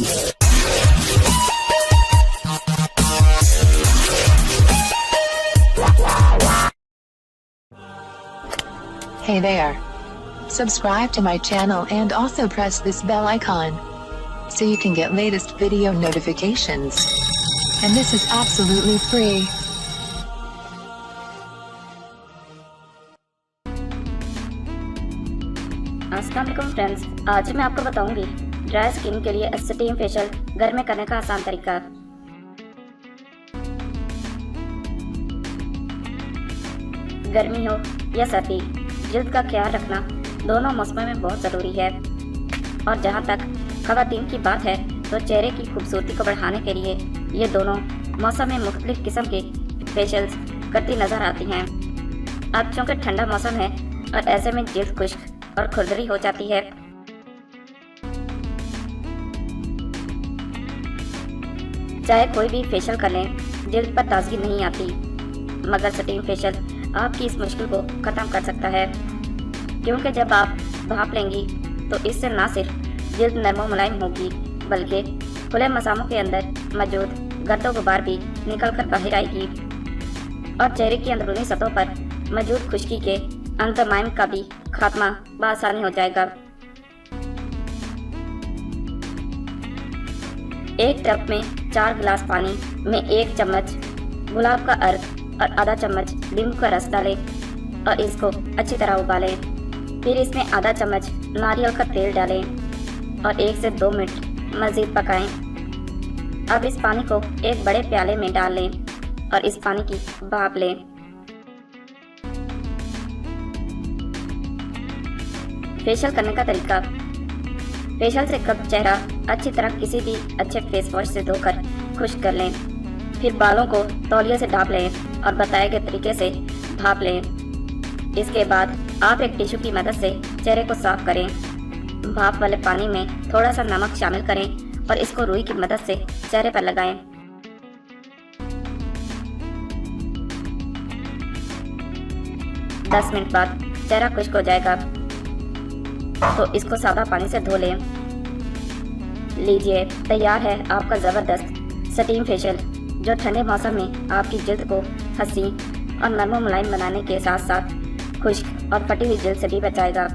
Hey there. Subscribe to my channel and also press this bell icon so you can get latest video notifications. And this is absolutely free. अस्सलाम वालेकुम friends, आज मैं आपको बताऊंगी dry skin के लिए steam facial घर में करने का आसान तरीका। गर्मी हो या सर्दी, जिल्द का ख्याल रखना दोनों मौसमों में बहुत ज़रूरी है। और जहां तक ख़वातीन की बात है तो चेहरे की खूबसूरती को बढ़ाने के लिए ये दोनों मौसम में मुख्तलिफ किस्म के फेशियल्स करती नज़र आती हैं। अब चूँकि ठंडा मौसम है और ऐसे में जिल्द खुश्क और खुरदरी हो जाती है, चाहे कोई भी फेशियल कर लें जिल्द पर ताजगी नहीं आती, मगर स्टीम फेशियल आपकी इस मुश्किल को ख़त्म कर सकता है। क्योंकि जब आप भाप लेंगी तो इससे ना सिर्फ जिल्द नरम मुलायम होगी बल्कि खुले मसामों के अंदर मौजूद गर्दो गुबार भी निकल कर बाहर आएगी और चेहरे की अंदरूनी सतहों पर मौजूद खुश्की के अंतर्माइम का भी खात्मा बआसानी हो जाएगा। एक टब में 4 गिलास पानी में 1 चम्मच गुलाब का अर्क और आधा चम्मच नींबू का रस डालें और इसको अच्छी तरह उबालें। फिर इसमें आधा चम्मच नारियल का तेल डालें और 1 से 2 मिनट मज़ीद पकाएं। अब इस पानी को एक बड़े प्याले में डाल लें और इस पानी की भाप लें। फेशियल करने का तरीका। फेशियल से कब चेहरा अच्छी तरह किसी भी अच्छे फेस वॉश से धोकर खुश्क कर लें। फिर बालों को तौलिए से ढाँप लें और बताए गए तरीके से भाप लें। इसके बाद आप एक टिश्यू की मदद से चेहरे को साफ करें। भाप वाले पानी में थोड़ा सा नमक शामिल करें और इसको रुई की मदद से चेहरे पर लगाएं। दस मिनट बाद चेहरा खुश्क हो जाएगा तो इसको सादा पानी से धो लें। लीजिए, तैयार है आपका ज़बरदस्त स्टीम फेशियल, जो ठंडे मौसम में आपकी जिल्द को हसीन और नरम मुलायम बनाने के साथ साथ खुश्क और फटी हुई जिल्द से भी बचाएगा।